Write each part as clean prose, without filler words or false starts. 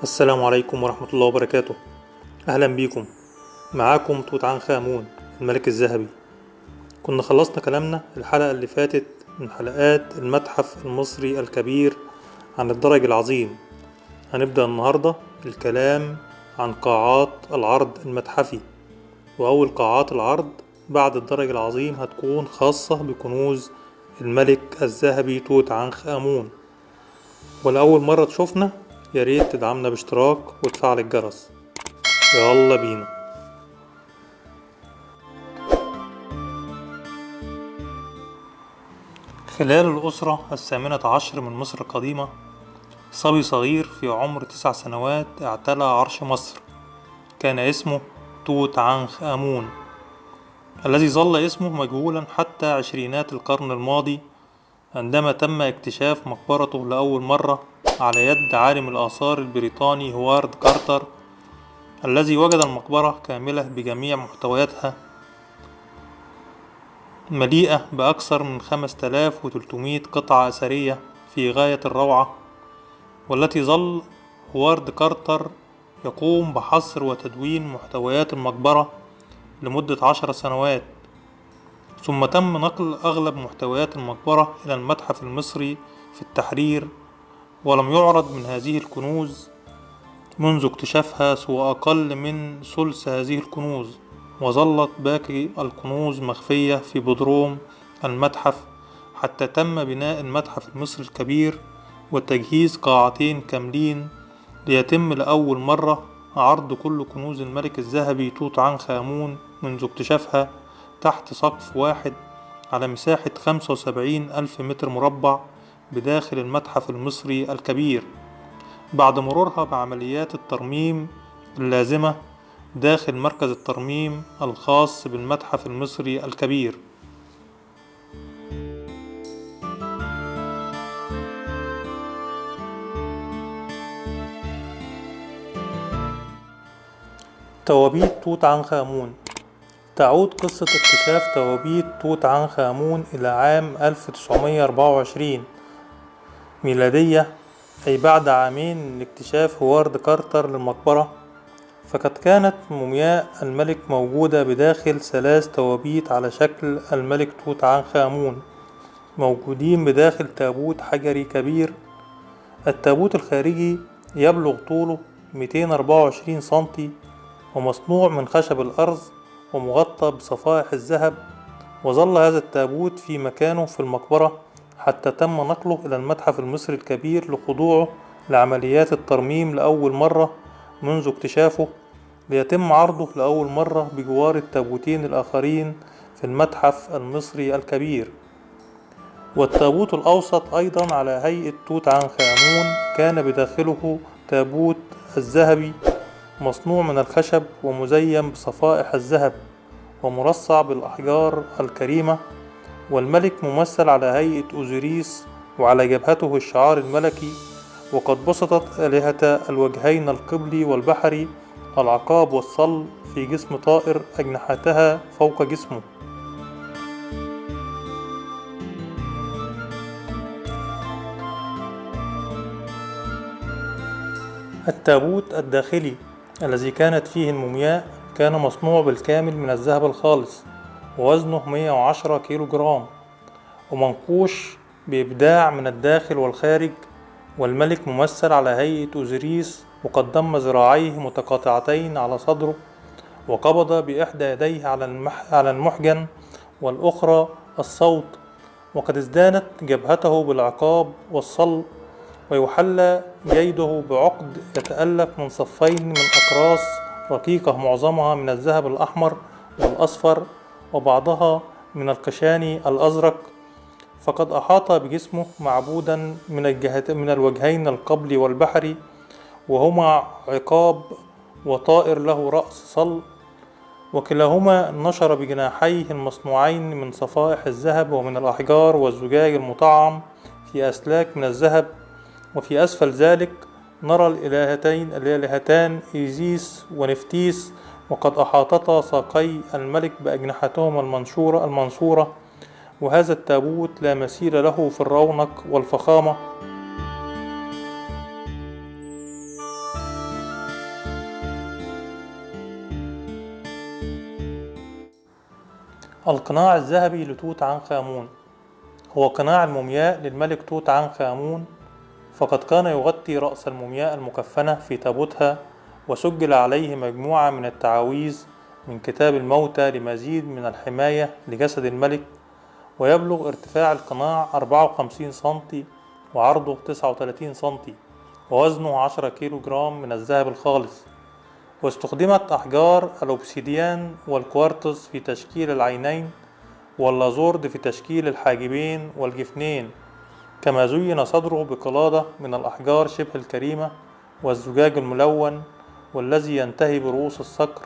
السلام عليكم ورحمة الله وبركاته. أهلا بيكم. معاكم توت عنخ آمون الملك الذهبي. كنا خلصنا كلامنا الحلقة اللي فاتت من حلقات المتحف المصري الكبير عن الدرج العظيم. هنبدأ النهاردة الكلام عن قاعات العرض المتحفي، وأول قاعات العرض بعد الدرج العظيم هتكون خاصة بكنوز الملك الذهبي توت عنخ آمون. ولأول مرة تشوفنا ياريت تدعمنا باشتراك وتفعل الجرس. يلا بينا. خلال الأسرة الثامنة عشر من مصر القديمة، صبي صغير في عمر 9 سنوات اعتلى عرش مصر، كان اسمه توت عنخ آمون، الذي ظل اسمه مجهولا حتى عشرينات القرن الماضي، عندما تم اكتشاف مقبرته لأول مرة على يد عالم الآثار البريطاني هوارد كارتر، الذي وجد المقبرة كاملة بجميع محتوياتها، مليئة بأكثر من 5300 قطعة أثرية في غاية الروعة، والتي ظل هوارد كارتر يقوم بحصر وتدوين محتويات المقبرة لمدة 10 سنوات. ثم تم نقل أغلب محتويات المقبرة إلى المتحف المصري في التحرير، ولم يعرض من هذه الكنوز منذ اكتشافها سوى أقل من ثلث هذه الكنوز، وظلت باقي الكنوز مخفية في بدروم المتحف حتى تم بناء المتحف المصري الكبير وتجهيز قاعتين كاملين ليتم لأول مرة عرض كل كنوز الملك الذهبي توت عنخ آمون منذ اكتشافها تحت سقف واحد على مساحة 75 ألف متر مربع بداخل المتحف المصري الكبير، بعد مرورها بعمليات الترميم اللازمة داخل مركز الترميم الخاص بالمتحف المصري الكبير. توابيت توت عنخ آمون. تعود قصة اكتشاف توابيت توت عنخ آمون إلى عام 1924 ميلادية، أي بعد عامين من اكتشاف هوارد كارتر للمقبرة. فقد كانت مومياء الملك موجودة بداخل 3 توابيت على شكل الملك توت عنخ آمون، موجودين بداخل تابوت حجري كبير. التابوت الخارجي يبلغ طوله 224 سنتي، ومصنوع من خشب الأرز ومغطى بصفائح الذهب. وظل هذا التابوت في مكانه في المقبرة حتى تم نقله إلى المتحف المصري الكبير لخضوعه لعمليات الترميم لأول مرة منذ اكتشافه، ليتم عرضه لأول مرة بجوار التابوتين الآخرين في المتحف المصري الكبير. والتابوت الأوسط أيضا على هيئة توت عنخ آمون كان بداخله تابوت الذهبي مصنوع من الخشب ومزين بصفائح الذهب ومرصع بالأحجار الكريمة، والملك ممثل على هيئة أوزيريس، وعلى جبهته الشعار الملكي. وقد بسطت آلهة الوجهين القبلي والبحري العقاب والصل في جسم طائر أجنحتها فوق جسمه. التابوت الداخلي الذي كانت فيه المومياء كان مصنوع بالكامل من الذهب الخالص، ووزنه 110 كيلو جرام، ومنقوش بإبداع من الداخل والخارج. والملك ممثل على هيئة أوزيريس، وقد ضم ذراعيه متقاطعتين على صدره، وقبض بإحدى يديه على المحجن والأخرى الصوت، وقد ازدانت جبهته بالعقاب والصل، ويحلى جيده بعقد يتألف من صفين من أقراص رقيقة معظمها من الذهب الأحمر والأصفر وبعضها من القشاني الأزرق. فقد أحاط بجسمه معبودا من الوجهين القبلي والبحري، وهما عقاب وطائر له رأس صلب، وكلاهما نشر بجناحيه المصنوعين من صفائح الذهب ومن الأحجار والزجاج المطعم في أسلاك من الذهب. وفي أسفل ذلك نرى الآلهتان إيزيس ونفتيس، وقد أحاطتا ساقي الملك بأجنحتهما المنصورة. وهذا التابوت لا مثيل له في الرونق والفخامة. القناع الذهبي لتوت عنخ آمون هو قناع المومياء للملك توت عنخ آمون، فقد كان يغطي رأس المومياء المكفنة في تابوتها، وسجل عليه مجموعة من التعاويذ من كتاب الموتى لمزيد من الحماية لجسد الملك. ويبلغ ارتفاع القناع 54 سنتي وعرضه 39 سنتي، ووزنه 10 كيلو جرام من الذهب الخالص. واستخدمت أحجار الأوبسيديان والكوارتز في تشكيل العينين، واللازورد في تشكيل الحاجبين والجفنين، كما زين صدره بقلادة من الأحجار شبه الكريمة والزجاج الملون والذي ينتهي برؤوس الصقر.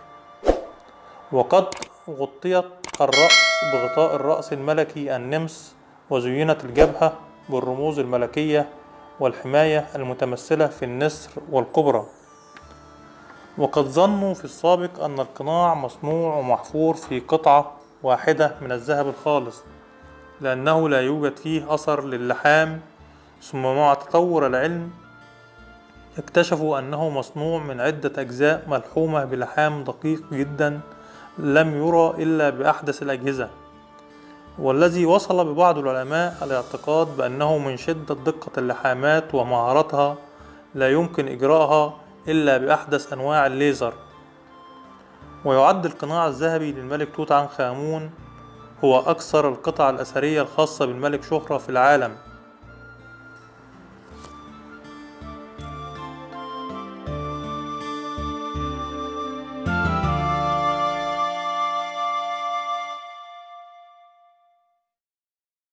وقد غطيت الرأس بغطاء الرأس الملكي النمس، وزينت الجبهة بالرموز الملكية والحماية المتمثلة في النسر والكبرى. وقد ظنوا في السابق أن القناع مصنوع ومحفور في قطعة واحدة من الذهب الخالص، لأنه لا يوجد فيه أثر للحام، ثم مع تطور العلم اكتشفوا أنه مصنوع من عدة أجزاء ملحومة بلحام دقيق جدا لم يرى إلا بأحدث الأجهزة، والذي وصل ببعض العلماء الاعتقاد بأنه من شدة دقة اللحامات ومهارتها لا يمكن إجراءها إلا بأحدث أنواع الليزر. ويعد القناع الذهبي للملك توت عنخ آمون هو أكثر القطع الأثرية الخاصة بالملك شهرة في العالم،